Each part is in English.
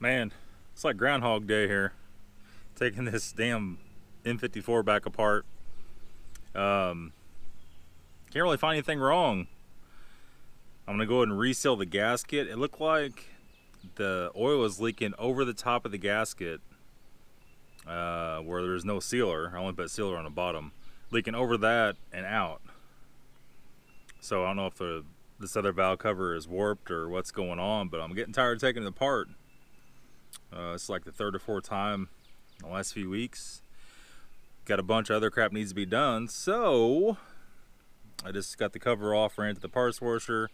Man, it's like Groundhog Day here. Taking this damn M54 back apart. Can't really find anything wrong. I'm gonna go ahead and reseal the gasket. It looked like the oil was leaking over the top of the gasket where there's no sealer. I only put sealer on the bottom. Leaking over that and out. So I don't know if this other valve cover is warped or what's going on, but I'm getting tired of taking it apart. It's like the third or fourth time in the last few weeks. Got a bunch of other crap needs to be done, so I just got the cover off, ran to the parts washer.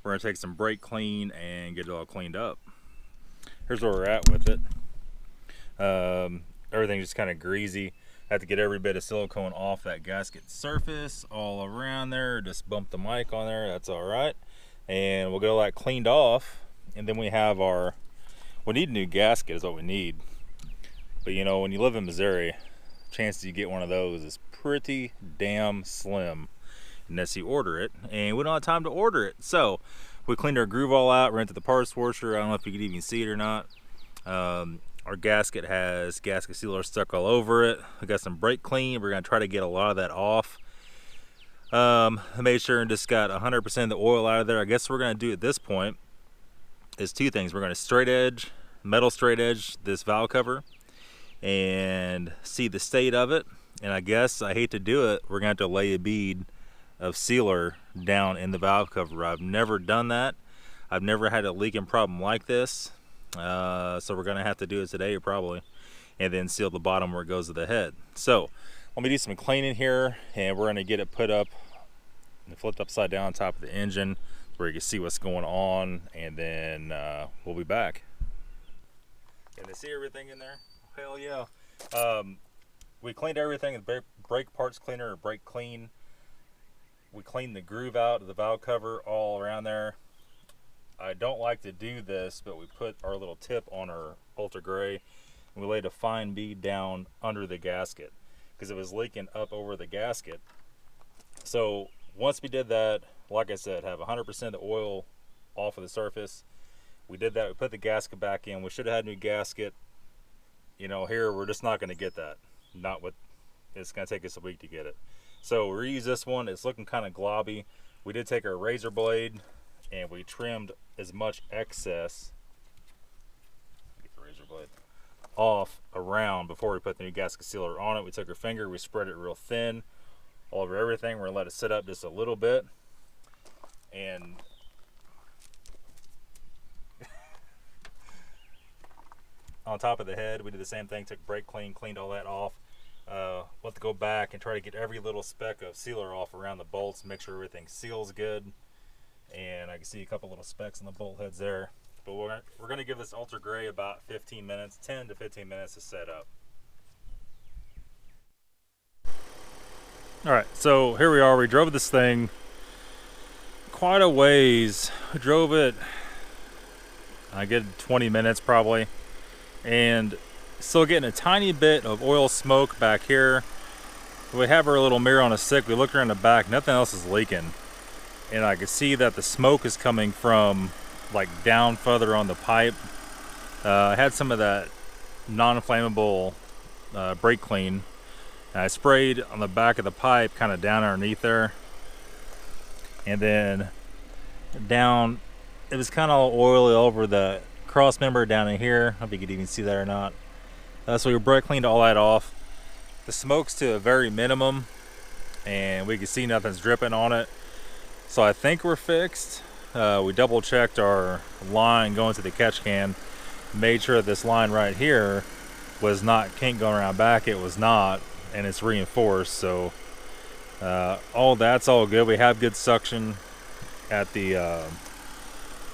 We're gonna take some brake clean and get it all cleaned up. Here's where we're at with it. Everything's just kind of greasy. Have to get every bit of silicone off that gasket surface all around there. Just bump the mic on there, that's all right. And we'll get all that cleaned off, and then we have we need a new gasket is what we need. But you know, when you live in Missouri, chances you get one of those is pretty damn slim unless you order it, and we don't have time to order it. So we cleaned our groove all out, ran to the parts washer. I don't know if you could even see it or not. Our gasket has gasket sealer stuck all over it. We got some brake clean. We're gonna try to get a lot of that off. I made sure and just got 100% of the oil out of there. I guess what we're gonna do at this point is two things. We're gonna metal straight edge this valve cover and see the state of it. And I guess, I hate to do it, we're gonna have to lay a bead of sealer down in the valve cover. I've never done that. I've never had a leaking problem like this. So we're gonna have to do it today probably, and then seal the bottom where it goes to the head. So let me do some cleaning here, and we're gonna get it put up and flipped upside down on top of the engine where you can see what's going on, and then we'll be back. Can they see everything in there? Hell yeah. We cleaned everything with brake parts cleaner or brake clean. We cleaned the groove out of the valve cover all around there. I don't like to do this, but we put our little tip on our ultra gray and we laid a fine bead down under the gasket because it was leaking up over the gasket. So once we did that, like I said, have 100% of the oil off of the surface. We did that, we put the gasket back in. We should have had a new gasket. You know, here we're just not going to get that. It's going to take us a week to get it. So we reuse this one. It's looking kind of globby. We did take our razor blade and we trimmed as much excess, get the razor blade off around before we put the new gasket sealer on it. We took our finger, we spread it real thin all over everything. We're gonna let it sit up just a little bit, and on top of the head we did the same thing. Took brake clean, cleaned all that off. We'll have to go back and try to get every little speck of sealer off around the bolts, make sure everything seals good. And I can see a couple little specks on the bolt heads there. But we're going to give this ultra gray about 15 minutes, 10 to 15 minutes to set up. All right, so here we are. We drove this thing quite a ways. We drove it, I get 20 minutes probably, and still getting a tiny bit of oil smoke back here. We have our little mirror on a stick. We look around the back, nothing else is leaking. And I can see that the smoke is coming from like down further on the pipe. I had some of that non-flammable brake clean, and I sprayed on the back of the pipe kind of down underneath there, and then down, it was kind of oily over the cross member down in here. I don't know if you could even see that or not. So we brake cleaned all that off. The smoke's to a very minimum, and we can see nothing's dripping on it. So I think we're fixed. We double checked our line going to the catch can, made sure that this line right here was not kink going around back. It was not, and it's reinforced. So all that's all good. We have good suction at the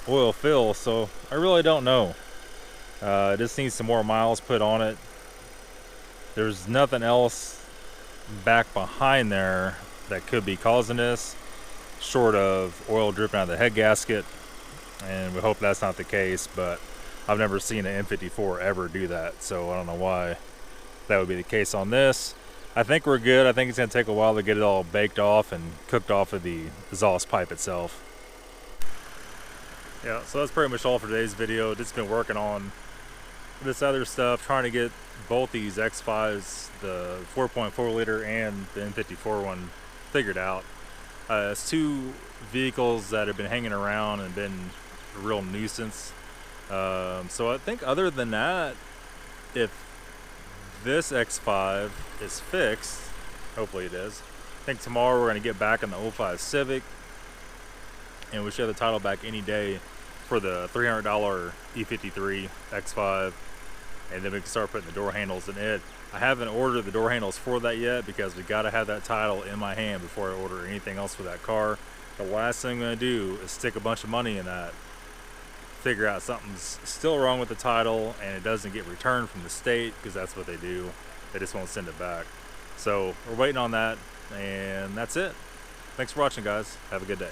oil fill, so I really don't know. It just needs some more miles put on it. There's nothing else back behind there that could be causing this, short of oil dripping out of the head gasket, and we hope that's not the case, but I've never seen an M54 ever do that, so I don't know why that would be the case on this. I think we're good. I think it's going to take a while to get it all baked off and cooked off of the exhaust pipe itself. Yeah, so that's pretty much all for today's video. Just been working on this other stuff, trying to get both these X5s, the 4.4 liter and the M54 one, figured out. It's two vehicles that have been hanging around and been a real nuisance. So I think other than that, if this X5 is fixed, hopefully it is, I think tomorrow we're going to get back in the 05 Civic, and we should have the title back any day for the $300 E53 X5, and then we can start putting the door handles in it. I haven't ordered the door handles for that yet because we got to have that title in my hand before I order anything else for that car. The last thing I'm going to do is stick a bunch of money in that, figure out something's still wrong with the title and it doesn't get returned from the state, because that's what they do. They just won't send it back. So we're waiting on that, and that's it. Thanks for watching, guys. Have a good day.